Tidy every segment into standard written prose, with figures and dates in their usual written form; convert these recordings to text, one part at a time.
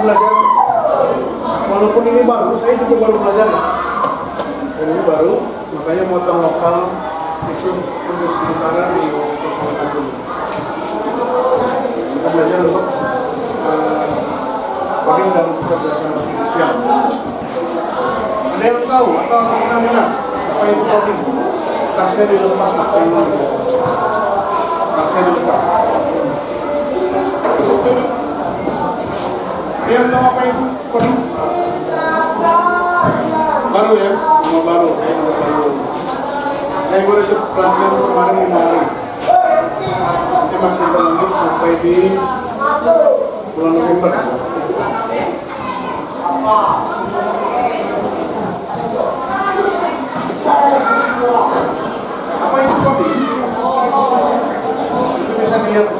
belajar, walaupun ini baru, saya juga baru belajar. Dan ini baru, makanya muatan lokal itu untuk sementara di persoalan dulu. Kita belajar untuk paling dalam kecerdasan artifisial. Ada yang tahu atau pernah dengar apa itu coding? Tasnya dilepas, tasnya dilepas. Ada yang tahu apa itu coding? Baru ya, nama baru. Saya baru ikut pelatihan kemarin 5 hari. Ini masih berlanjut sampai di bulan November. Apa itu coding? Itu bisa dilihat.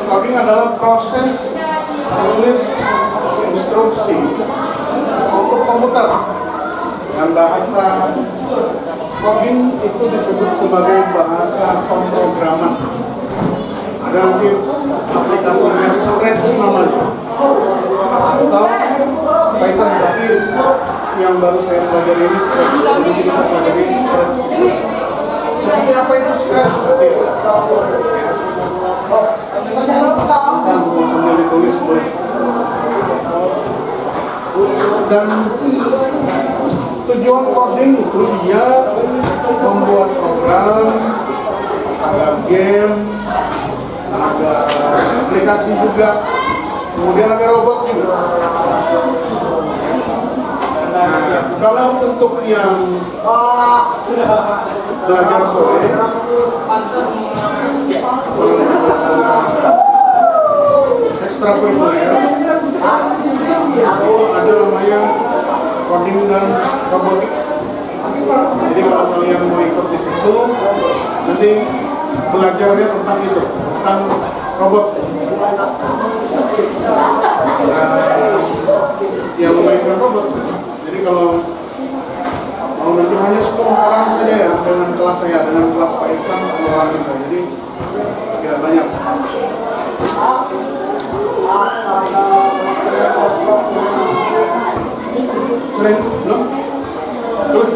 Coding adalah proses menulis instruksi untuk komputer. Dan bahasa coding itu disebut sebagai bahasa pemrograman. Ada mungkin aplikasinya Scratch namanya, atau Python, tapi yang baru saya pelajari ini Scratch. Jadi kita pelajari Scratch. Seperti apa itu Scratch? Dan sambil ditulis boleh. Dan tujuan coding itu dia membuat program, ada game, ada aplikasi juga, kemudian ada robot juga. Nah, kalau untuk yang belajar sore, ekstrakurikuler, ada namanya coding dan robotik. Jadi kalau kalian mau ikut di situ, nanti belajarnya tentang itu, tentang robot. Yang memainkan robot. Jadi kalau mau nanti hanya 10 orang saja ya dengan kelas saya, dengan kelas Pak Ikan 10 orang kita. Jadi tidak banyak. Sering belum? Terus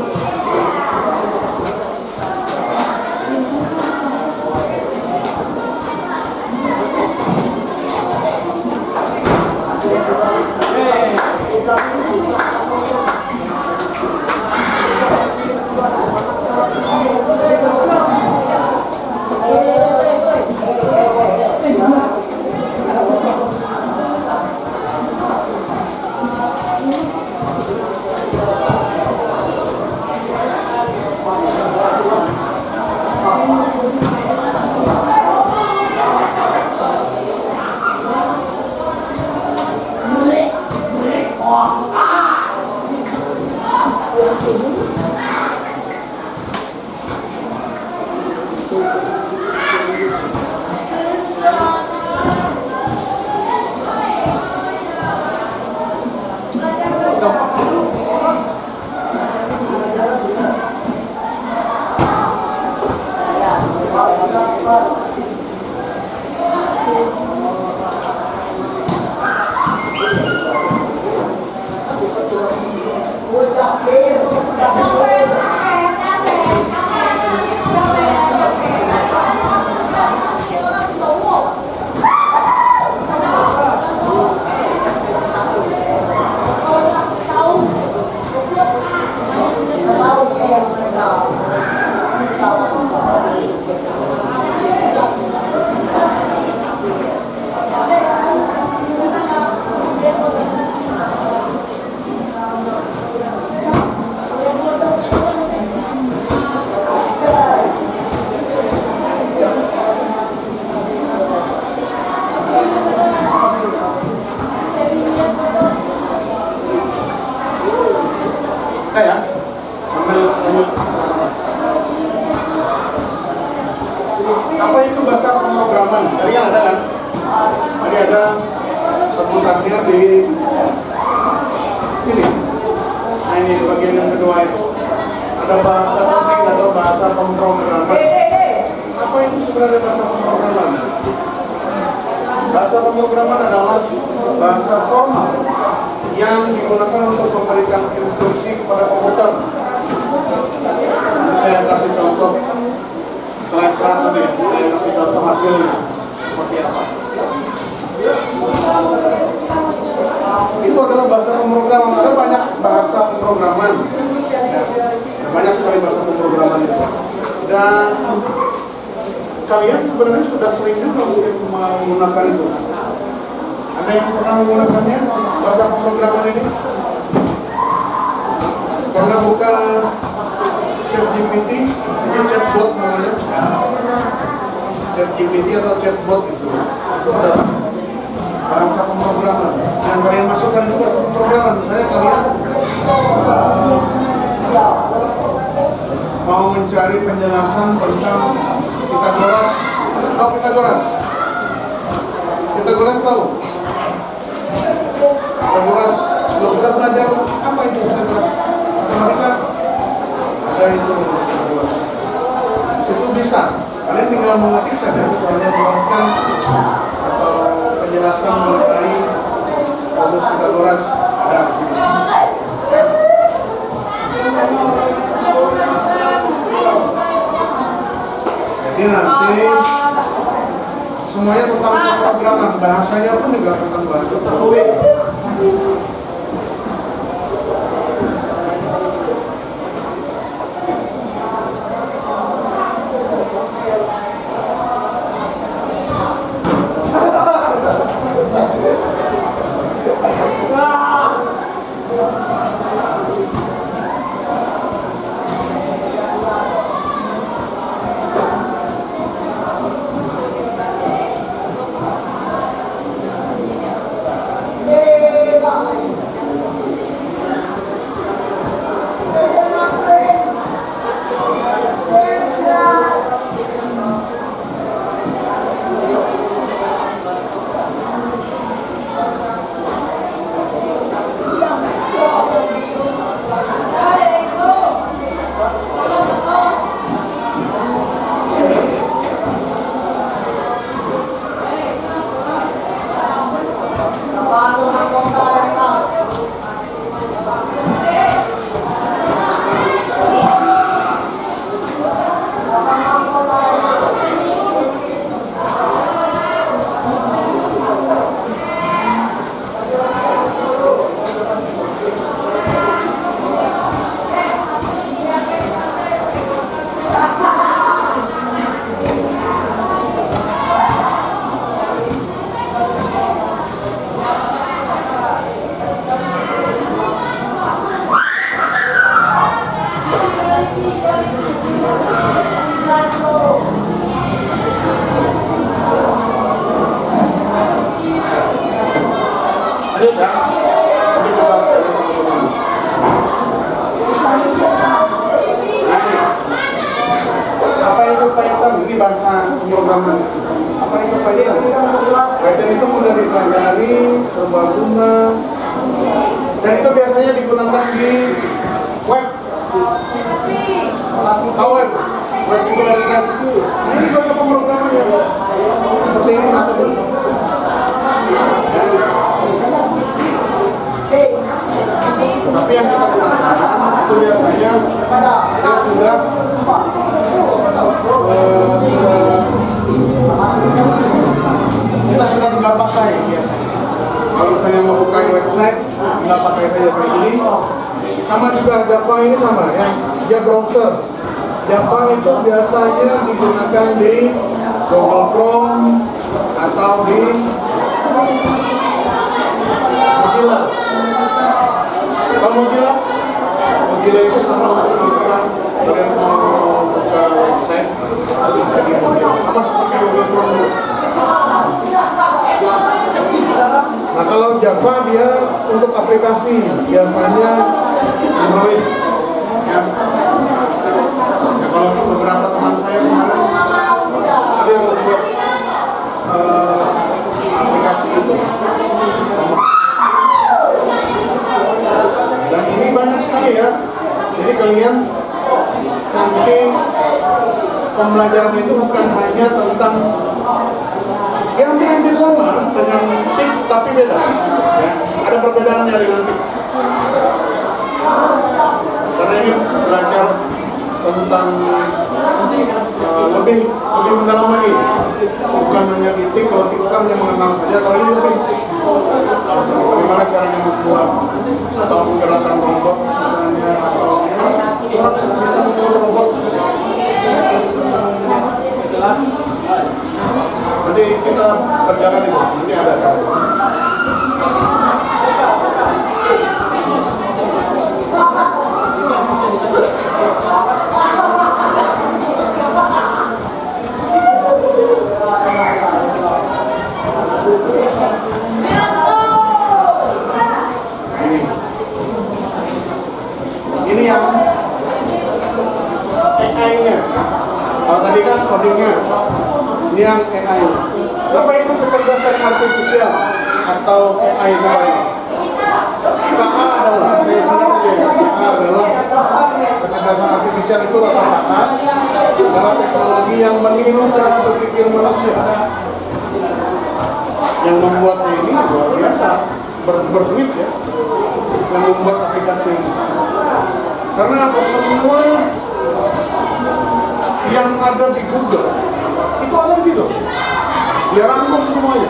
apa itu bahasa pemrograman? Tadi kan ada kan? Tadi ada sebutannya di ini. Nah ini bagian yang kedua itu ada bahasa coding atau bahasa pemrograman. Apa itu sebenarnya bahasa pemrograman? pemrograman adalah bahasa formal yang digunakan untuk memberikan instruksi kepada komputer. Saya kasih contoh setelah istirahat tadi, saya kasih contoh hasilnya seperti apa. Itu adalah bahasa pemrograman. Ada banyak bahasa pemrograman, ya, banyak sekali bahasa pemrograman itu. Dan kalian sebenarnya sudah sering juga mungkin menggunakan itu. Ada yang pernah menggunakannya bahasa pemrograman ini? Pernah buka ChatGPT, ini chatbot namanya. ChatGPT atau chatbot itu adalah bahasa pemrograman. Yang kalian masukkan itu bahasa pemrograman. Saya kalian mau mencari penjelasan tentang Pitagoras. Tahu Pitagoras? Pitagoras tahu? Pitagoras, lo sudah belajar apa itu Pitagoras? Matematika? Ada itu Pitagoras. Situ bisa. Kalian tinggal mengetik saja, soalnya melakukan atau penjelasan mengenai rumus Pitagoras ada di sini. Jadi nanti semuanya tentang pemrograman, bahasanya pun juga tentang bahasa programming. Apa itu Python? Ini bahasa pemrograman. Apa itu Python? Python itu mudah dipelajari, serbaguna, dan itu biasanya digunakan di web. Tahu web? Web itu dari saya. Ini bahasa pemrograman ya. Seperti ini maksudnya. Tapi yang kita gunakan itu biasanya dia sudah kita sudah nggak pakai biasanya. Kalau saya mau buka website nggak pakai saja kayak ini. Sama juga Java ini sama ya. Dia browser. Java itu biasanya digunakan di Google Chrome atau di Mozilla. Kalau Mozilla itu sama untuk membuka, kalian mau buka website bisa di Mozilla, sama seperti Google Chrome. Nah kalau Java dia untuk aplikasi biasanya Android. Ya. Ya, kalau beberapa teman saya kemarin ada yang membuat aplikasi itu. Dan ini banyak sekali ya. Jadi kalian nanti pembelajaran itu bukan hanya tentang yang hampir sama dengan TIK tapi beda. Ya, ada perbedaannya dengan TIK. Karena ini belajar tentang lebih mendalam lagi, bukan hanya di TIK. Kalau TIK kan yang mengenal saja, kalau ini lebih bagaimana caranya membuat atau menggerakkan robot misalnya, atau orang bisa membuat robot. Nanti kita berjalan itu, nanti ada. Ini yang AI-nya. Kalau tadi kan codingnya, ini yang AI. Apa itu kecerdasan artifisial atau AI kembali? KA adalah, saya singkat aja ya, KA adalah kecerdasan artifisial itu rata-rata adalah teknologi yang meniru cara berpikir manusia. Yang membuatnya ini luar biasa, berduit ya, yang membuat aplikasi ini. Karena semua yang ada di Google itu ada di situ. Dia rangkum semuanya.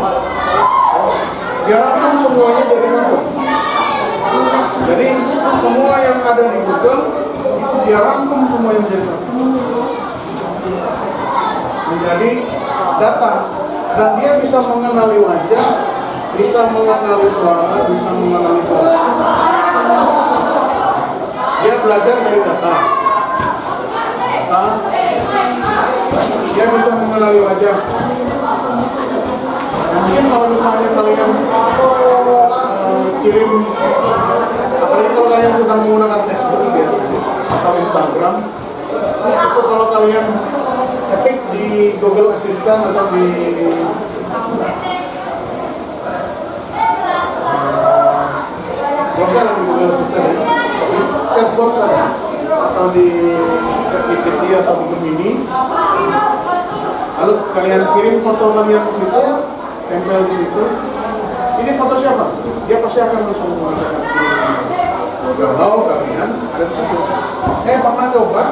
Dia rangkum semuanya jadi satu. Jadi semua yang ada di Google itu dia rangkum semuanya menjadi satu. Menjadi data. Dan dia bisa mengenali wajah, bisa mengenali suara, bisa mengenali suara. Dia belajar dari data. Dia bisa mengenali wajah. Mungkin kalau misalnya kalian kirim, apalagi kalau kalian sedang menggunakan Facebook biasanya atau Instagram, itu kalau kalian ketik di Google Assistant atau di bosan di Google Assistant ya, chatbot saja atau di ChatGPT atau Google Mini, lalu kalian kirim foto kalian ke situ, tempel di situ. Ini foto siapa? Dia pasti akan langsung mengatakan kalau kalian ada di situ. Saya pernah coba.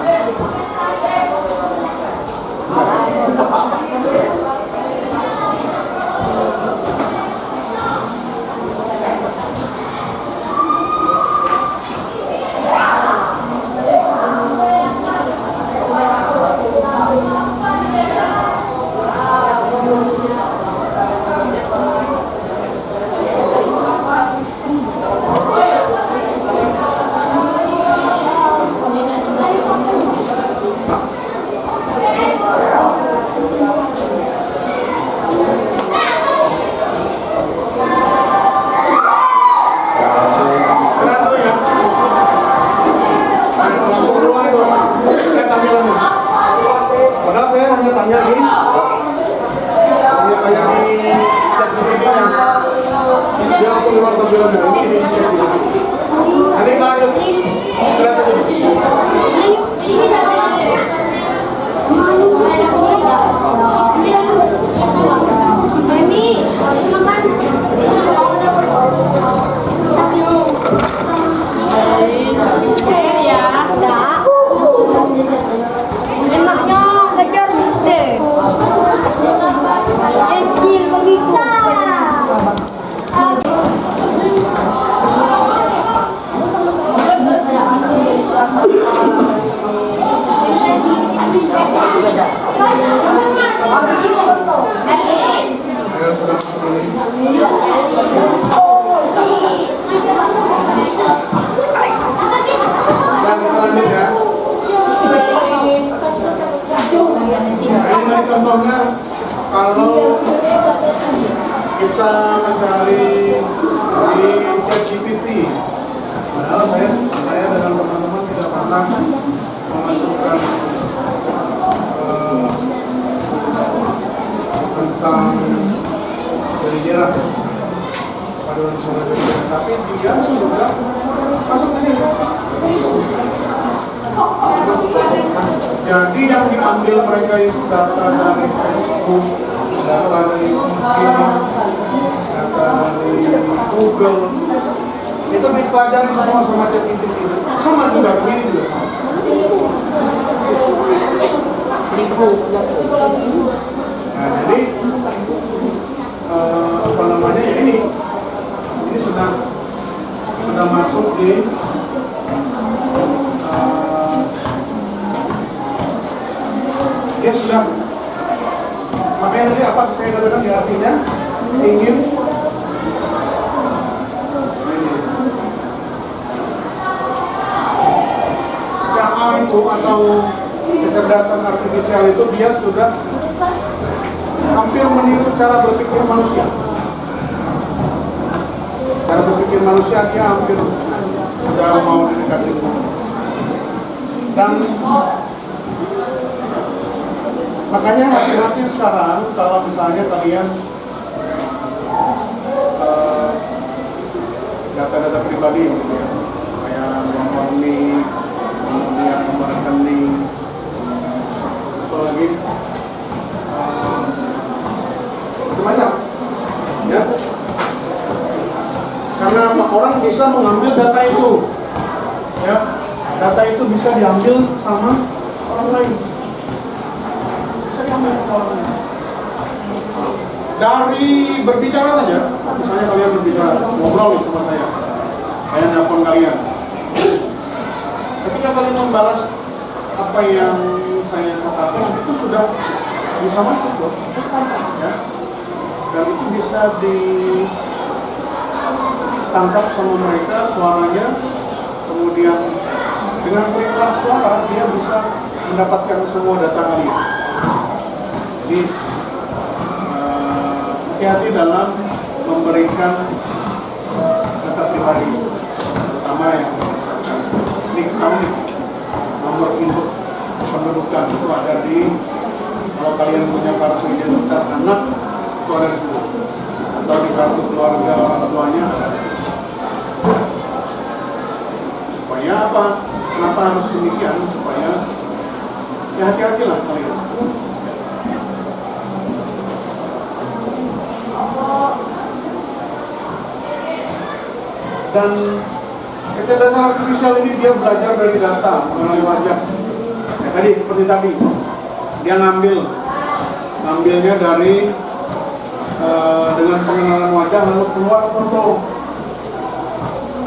Contohnya kalau kita mencari di ChatGPT, padahal saya dengan teman-teman tidak pernah memasukkan tentang sejarah pada sejarah, tapi dia sudah masuk ke sini. Jadi yang diambil mereka itu data dari Facebook, data dari data dari Google, itu dipelajari semua sama ChatGPT. Sama juga begini juga sama. Nah, jadi apa namanya ini sudah masuk di dia sudah, makanya nanti apa saya katakan di artinya ingin KA itu atau kecerdasan artifisial itu dia sudah hampir meniru cara berpikir manusia. Cara berpikir manusia dia hampir sudah mau didekati. Dan makanya hati-hati sekarang kalau misalnya kalian data-data pribadi gitu ya, kayak nomor NIK, kemudian nomor rekening, apalagi itu banyak ya, karena orang bisa mengambil data itu ya, data itu bisa diambil sama orang lain. Dari berbicara saja, misalnya kalian berbicara, ngobrol sama saya nelpon kalian. Ketika kalian membalas apa yang saya katakan, itu sudah bisa masuk loh, ya. Dan itu bisa ditangkap sama mereka suaranya, kemudian dengan perintah suara dia bisa mendapatkan semua data kalian. Jadi hati-hati dalam memberikan data pribadi, terutama yang NIK, nomor induk pendudukan itu ada di, kalau kalian punya kartu identitas anak itu ada di situ, atau di kartu keluarga orang tuanya ada. Supaya apa? Kenapa harus demikian? Supaya ya hati-hatilah kalian. Dan kecerdasan artifisial ini dia belajar dari data mengenai wajah. Ya, tadi seperti tadi dia ngambilnya dari dengan pengenalan wajah lalu keluar foto.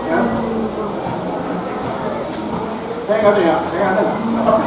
Ya, saya nggak ada ya, saya ada nggak?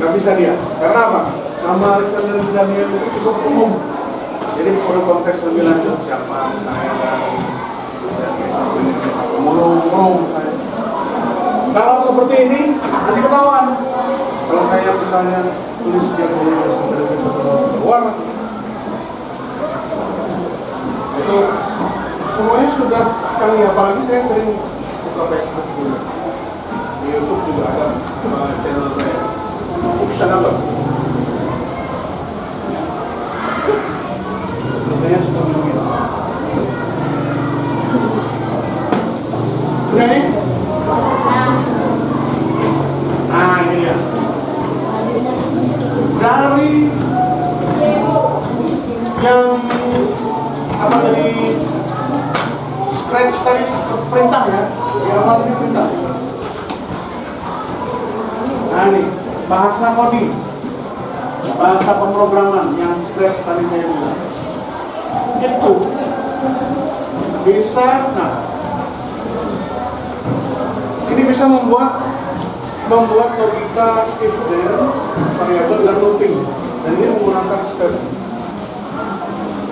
Nggak bisa dia, karena apa? Nama Alexander Daniel itu cukup umum, jadi perlu konteks lebih lanjut siapa saya dan murung saya. Kalau seperti ini nanti ketahuan. Kalau saya misalnya tulis dia boleh sampai keluar, itu semuanya sudah kali, apalagi saya sering buka Facebook juga, di YouTube juga ada channel saya. Bisa nambah. Saya sudah begini. Udah nih? Nah ini dia. Dari yang apa tadi, scratch tadi perintah ya, di awal ini perintah. Nah ini bahasa coding, bahasa pemrograman yang scratch tadi saya bilang itu bisa, nah ini bisa membuat logika if then variabel dan looping, dan ini menggunakan string.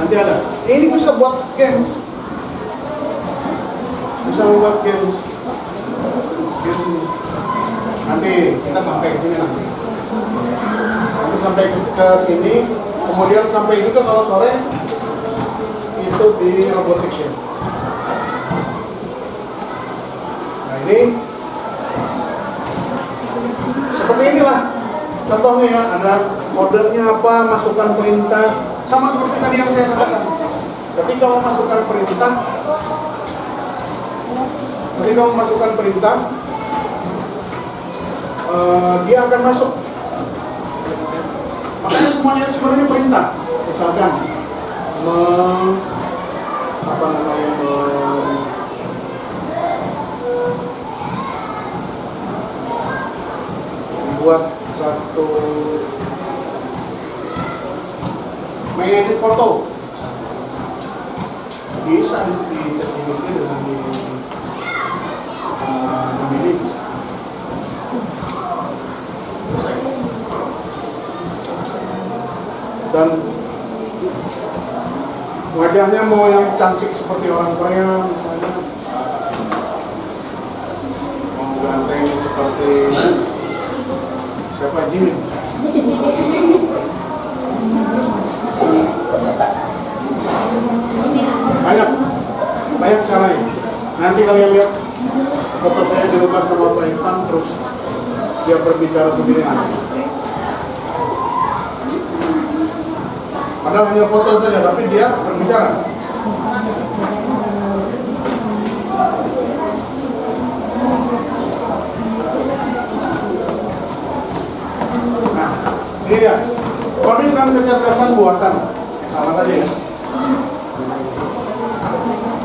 Nanti ada. Ini bisa buat games, bisa membuat games. Nanti kita sampai ke sini nanti. Nanti sampai ke sini, kemudian sampai juga kalau sore itu di robotik ya. Nah ini seperti inilah contohnya ya, ada modenya apa, masukkan perintah, sama seperti tadi yang saya katakan. Ketika memasukkan perintah, dia akan masuk. Makanya semuanya sebenarnya perintah. Misalkan membuat satu mengedit foto, bisa diceritakan dengan memilih. Dan wajahnya mau yang cantik seperti orang Korea misalnya, mau ganteng seperti siapa, Jimin. Banyak caranya. Nanti kalian lihat foto saya dirubah sama Pak Ivan, terus dia berbicara sendiri nanti. Padahal hanya foto saja, tapi dia berbicara. Nah, ini dia. Coding dan kecerdasan buatan. Sama saja ya.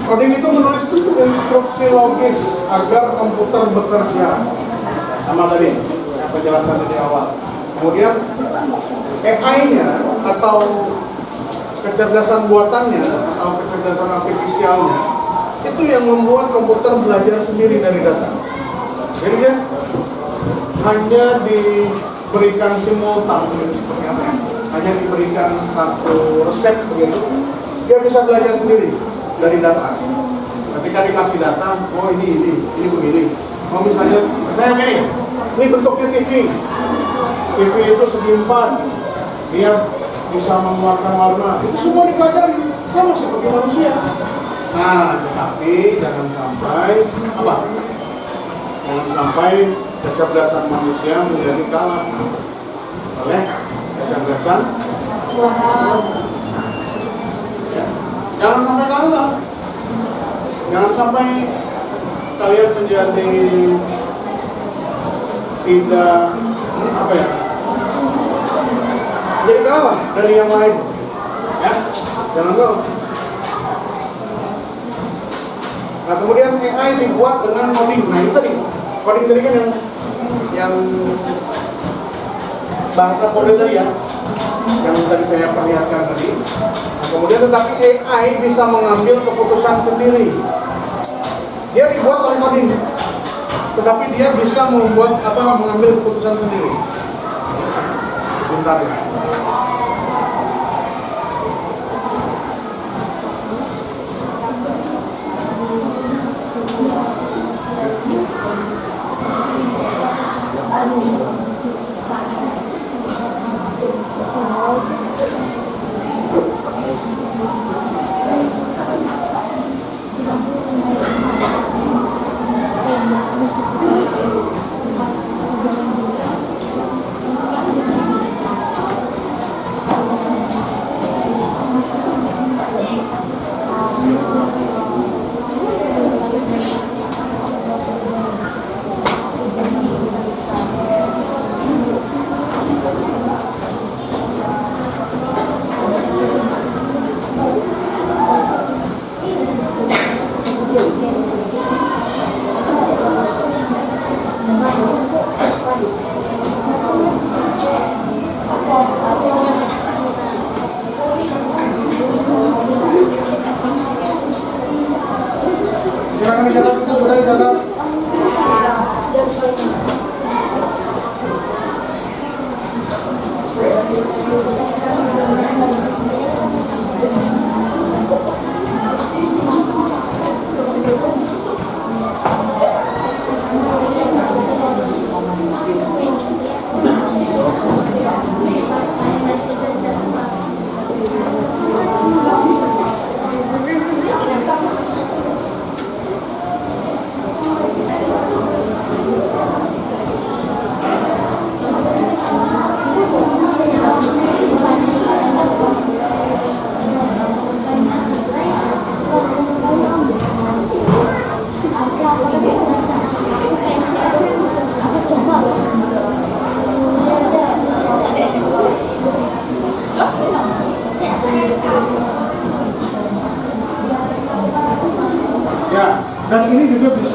Coding itu menulis instruksi logis agar komputer bekerja. Sama tadi, yang penjelasan dari awal. Kemudian AI-nya atau kecerdasan buatannya atau kecerdasan artifisialnya itu yang membuat komputer belajar sendiri dari data. Jadi dia hanya diberikan simultan seperti apa ya? Hanya diberikan satu resep begitu, dia bisa belajar sendiri dari data. Ketika dikasih data, oh ini begini. Oh misalnya, saya begini, ini bentuknya TV. TV itu segi 4, dia bisa mengeluarkan warna. Itu semua dipelajari, sama seperti manusia. Nah, tetapi jangan sampai kecerdasan manusia menjadi kalah oleh kecerdasan ya. Jangan sampai kalah. Jangan sampai kalian menjadi tidak jadi kalah dari yang lain ya, jangan kalah. Nah kemudian AI dibuat dengan coding. Nah itu tadi coding tadi kan yang bahasa kode tadi ya, yang tadi saya perlihatkan tadi. Nah, kemudian tetapi AI bisa mengambil keputusan sendiri. Dia dibuat oleh coding, tetapi dia bisa mengambil keputusan sendiri. Bentar ya.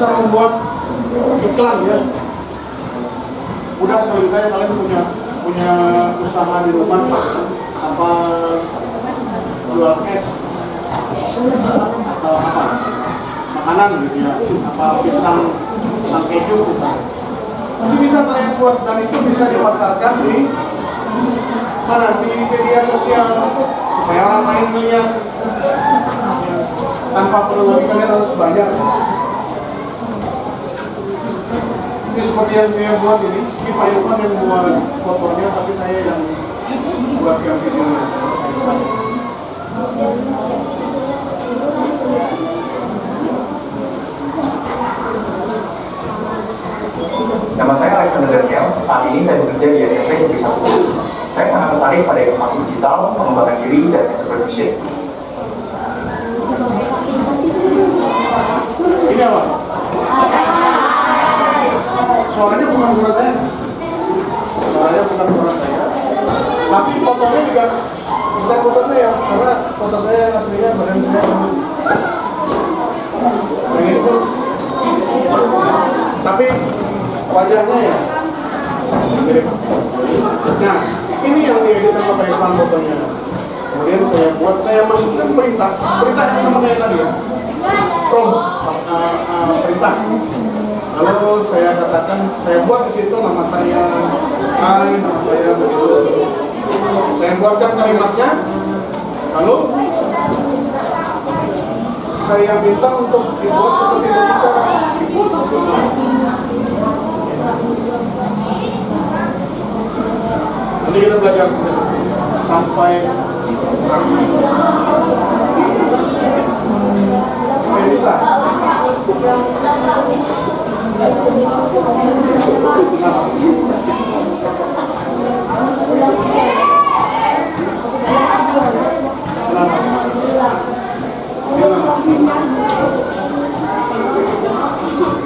bisa membuat iklan ya. Udah sekali kalian punya usaha di rumah, apa jual es atau apa makanan gitu ya, apa pisang keju misalnya. Itu bisa kalian buat dan itu bisa dipasarkan di mana, di media sosial supaya orang lain melihat tanpa perlu lagi kalian harus bayar. Ini seperti yang saya buat ini Pak Irfan yang buat fotonya, tapi saya yang buat yang videonya. Nama saya Alexander Daniel. Saat ini saya bekerja di SMP Negeri 1. Saya sangat tertarik pada inovasi digital, pengembangan diri, dan entrepreneurship. Ini apa? Suaranya bukan suara saya. Suaranya bukan suara saya. Tapi fotonya juga bukan foto saya, karena foto saya aslinya badan saya. Yang ini terus. Tapi wajahnya ya mirip. Nah, ini yang diedit sama Pak Irfan fotonya. Kemudian saya masukkan perintah yang sama kayak tadi ya. Perintah. Lalu saya katakan, saya buat di situ nama saya, nama saya begitu. Saya buatkan kalimatnya. Lalu saya minta untuk dibuat seperti berbicara. Nanti kita belajar sampai bisa.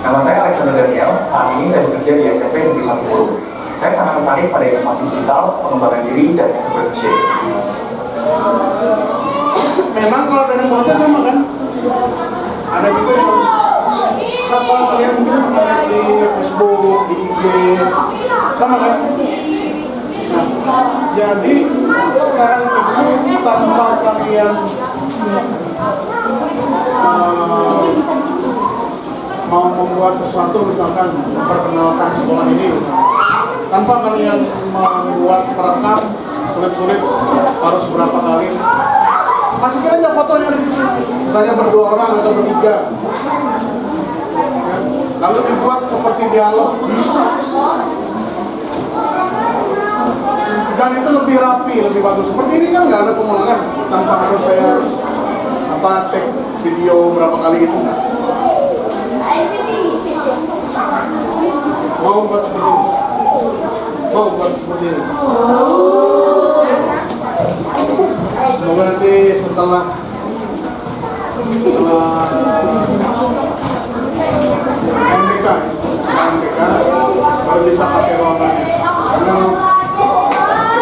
Nama saya Alexander Daniel. Saat ini saya bekerja di SMP Negeri 1. Saya sangat tertarik pada inovasi digital, pengembangan diri, dan entrepreneurship. Memang kalau dari muatnya sama kan? Ada juga yang sama kalian mungkin melihat di Facebook, di IG, sama kan? Nah, jadi sekarang itu tanpa kalian mau membuat sesuatu, misalkan memperkenalkan sekolah ini, tanpa kalian membuat perekam sulit-sulit harus berapa kali, masukin aja fotonya di situ, misalnya berdua orang atau bertiga, ya. Lalu dibuat seperti dialog, bisa. Dan itu lebih rapi, lebih bagus. Seperti ini kan nggak ada pengulangan, tanpa harus saya take video berapa kali gitu. Mau buat seperti ini. Mau buat seperti ini. Semoga nanti setelah MBK baru bisa pakai ruangannya. Karena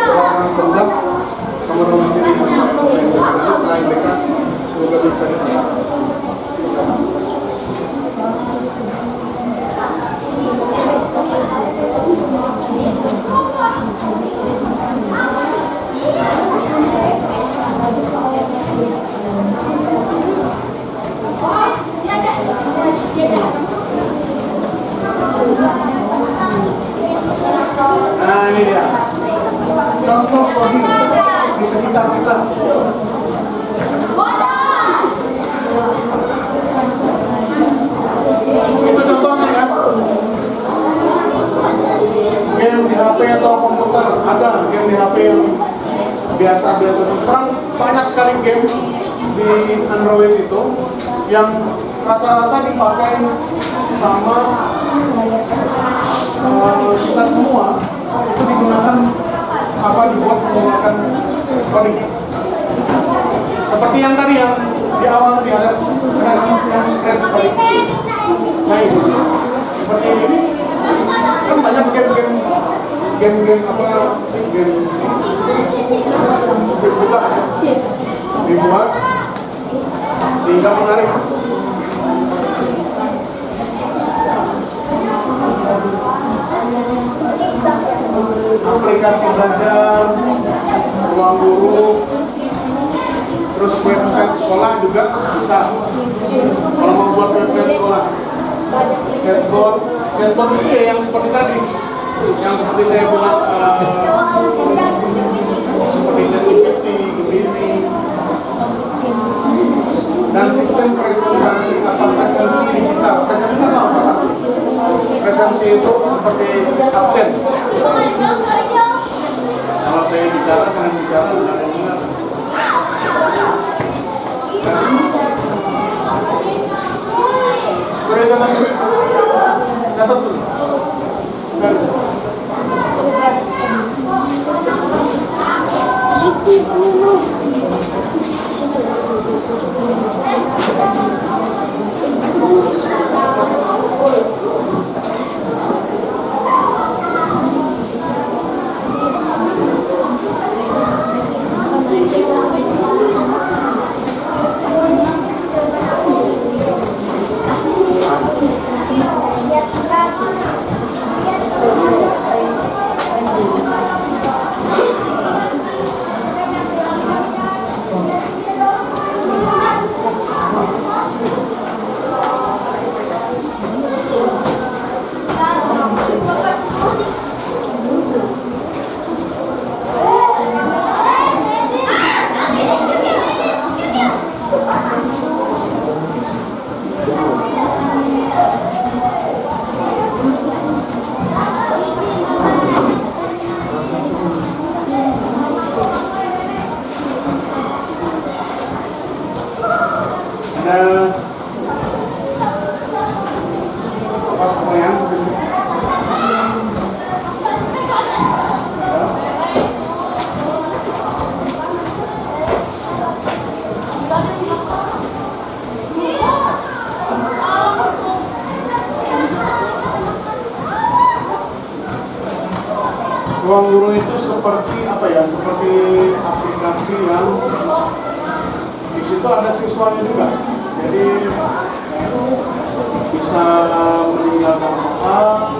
ruangan sebelah sama ruangan sini setelah MBK semoga bisa dipakai. Nah ini dia contoh coding di sekitar kita. Itu contohnya ya. Game di HP atau komputer, ada game di HP yang biasa. Sekarang banyak sekali game di Android itu yang rata-rata dipakai sama kita semua. Itu digunakan dibuat menggunakan coding. Seperti yang tadi yang di awal ada yang scratch coding. Nah itu seperti ini kan banyak game dibuat sehingga menarik. aplikasi belajar, ruang guru, terus website sekolah juga bisa. Kalau mau buat website sekolah, chatbot itu ya yang seperti tadi, yang seperti saya bilang, seperti ChatGPT, Gemini, dan sistem presentasi atau presensi digital. Presensi itu apa? Presensi itu seperti absen. Kalau saya bicara dengan bicara dengan yang benar. Catat dulu. Ruang guru itu seperti apa ya? Seperti aplikasi yang di situ ada siswanya juga. Jadi bisa meninggalkan soal,